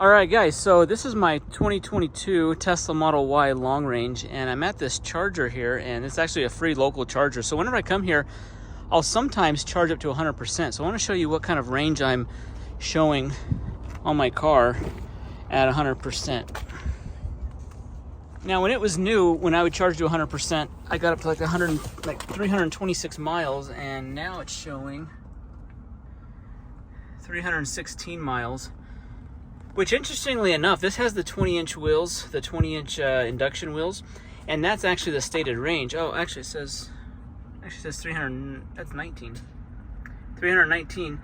All right, guys, so this is my 2022 Tesla Model Y long range, and I'm at this charger here, and it's actually a free local charger. So whenever I come here, I'll sometimes charge up to 100%. So I want to show you what kind of range I'm showing on my car at 100%. Now, when it was new, when I would charge to 100%, I got up to like 326 miles, and now it's showing 316 miles. Which, interestingly enough, this has the 20-inch wheels, the 20-inch induction wheels, and that's actually the stated range. Oh, actually it says 300. That's 319.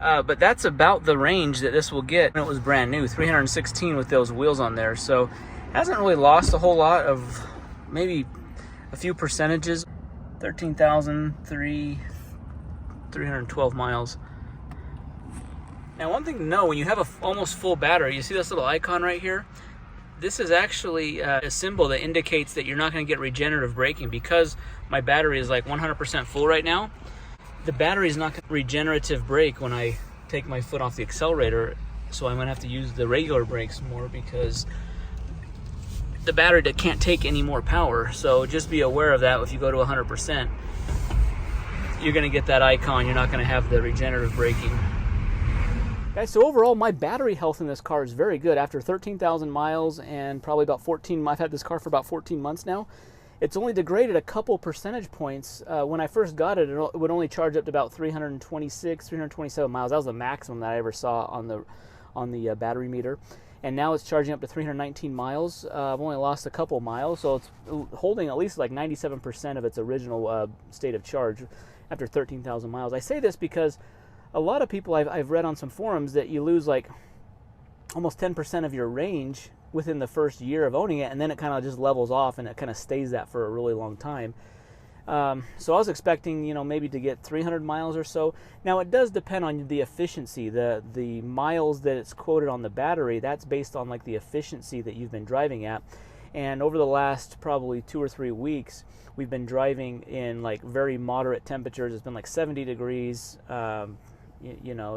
But that's about the range that this will get when it was brand new, 316 with those wheels on there. So, hasn't really lost a whole lot of, maybe a few percentages. 13,312 miles. Now, one thing to know, when you have a almost full battery, you see this little icon right here? This is actually a symbol that indicates that you're not going to get regenerative braking. Because my battery is like 100% full right now, the battery is not going to regenerative brake when I take my foot off the accelerator, so I'm going to have to use the regular brakes more because the battery can't take any more power. So just be aware of that. If you go to 100%, you're going to get that icon. You're not going to have the regenerative braking. Guys, so overall, my battery health in this car is very good. After 13,000 miles and probably about 14, I've had this car for about 14 months now. It's only degraded a couple percentage points. When I first got it, it would only charge up to about 326, 327 miles. That was the maximum that I ever saw on the battery meter. And now it's charging up to 319 miles. I've only lost a couple miles, so it's holding at least like 97% of its original state of charge after 13,000 miles. I say this because a lot of people I've read on some forums that you lose like almost 10% of your range within the first year of owning it, and then it kind of just levels off and it kind of stays that for a really long time. So I was expecting, maybe to get 300 miles or so. Now, it does depend on the efficiency. The miles that it's quoted on the battery, that's based on like the efficiency that you've been driving at. And over the last probably 2 or 3 weeks, we've been driving in like very moderate temperatures. It's been like 70 degrees.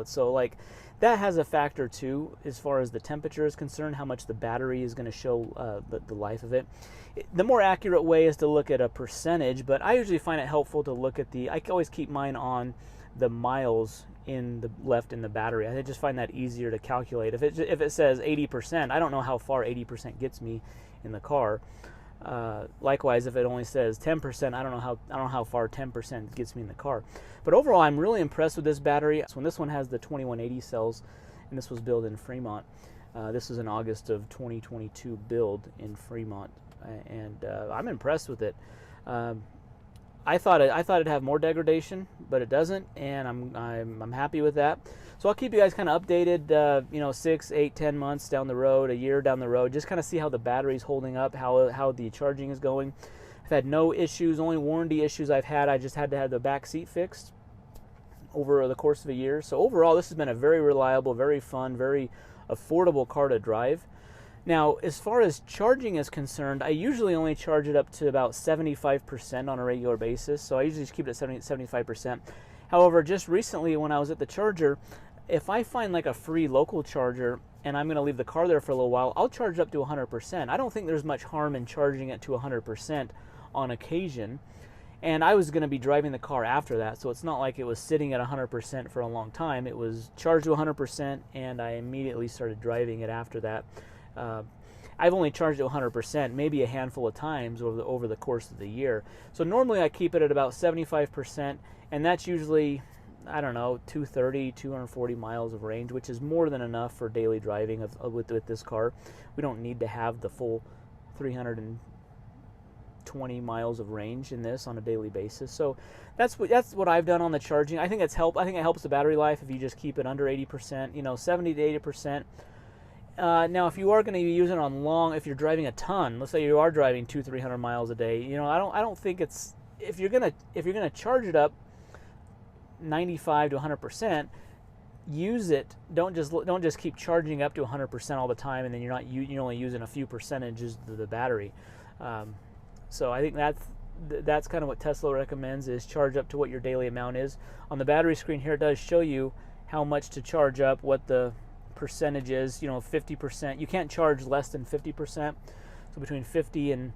So like that has a factor too as far as the temperature is concerned, how much the battery is going to show the life of it. The more accurate way is to look at a percentage, but I usually find it helpful to look at I always keep mine on the miles left in the battery. I just find that easier to calculate. If it says 80%, I don't know how far 80% gets me in the car. Likewise, if it only says 10%, I don't know how far 10% gets me in the car. But overall, I'm really impressed with this battery. So when this one has the 2180 cells, and this was built in Fremont. This is an August of 2022 build in Fremont, and I'm impressed with it. I thought it'd have more degradation, but it doesn't, and I'm happy with that. So I'll keep you guys kind of updated, 6, 8, 10 months down the road, a year down the road, just kind of see how the battery's holding up, how the charging is going. I've had no issues. Only warranty issues I've had, I just had to have the back seat fixed over the course of a year. So overall, this has been a very reliable, very fun, very affordable car to drive. Now, as far as charging is concerned, I usually only charge it up to about 75% on a regular basis. So I usually just keep it at 75%. However, just recently when I was at the charger, if I find like a free local charger and I'm going to leave the car there for a little while, I'll charge up to 100%. I don't think there's much harm in charging it to 100% on occasion. And I was going to be driving the car after that, so it's not like it was sitting at 100% for a long time. It was charged to 100%, and I immediately started driving it after that. I've only charged it 100%, maybe a handful of times over the course of the year. So normally I keep it at about 75%, and that's usually, 230, 240 miles of range, which is more than enough for daily driving with this car. We don't need to have the full 320 miles of range in this on a daily basis. So that's what I've done on the charging. I think it helps the battery life if you just keep it under 80%, 70 to 80%. Now, if you are going to be using it on if you're driving a ton, let's say you are driving 200-300 miles a day, I don't think it's, if you're gonna charge it up 95 to 100%, use it. Don't just keep charging up to 100% all the time, and then you're only using a few percentages of the battery. So I think that's kind of what Tesla recommends, is charge up to what your daily amount is. On the battery screen here, it does show you how much to charge up, what the percentages, you know, 50%. You can't charge less than 50%. So between 50 and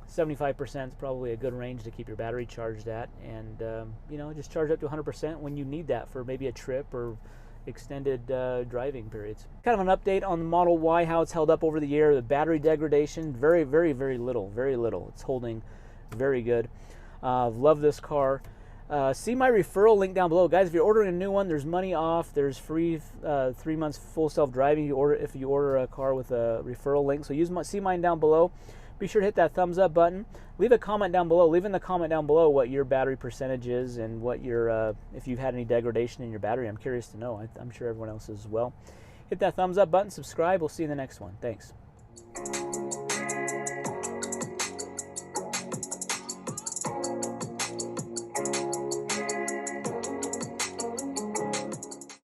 75% is probably a good range to keep your battery charged at. And, you know, just charge up to 100% when you need that for maybe a trip or extended driving periods. Kind of an update on the Model Y, how it's held up over the year. The battery degradation, very, very, very little. It's holding very good. Love this car. See my referral link down below, guys. If you're ordering a new one, there's money off. There's free 3 months full self-driving if you order a car with a referral link. So see mine down below. Be sure to hit that thumbs up button. Leave a comment down below. Leave in the comment down below what your battery percentage is and what your if you've had any degradation in your battery. I'm curious to know. I'm sure everyone else is as well. Hit that thumbs up button. Subscribe. We'll see you in the next one. Thanks.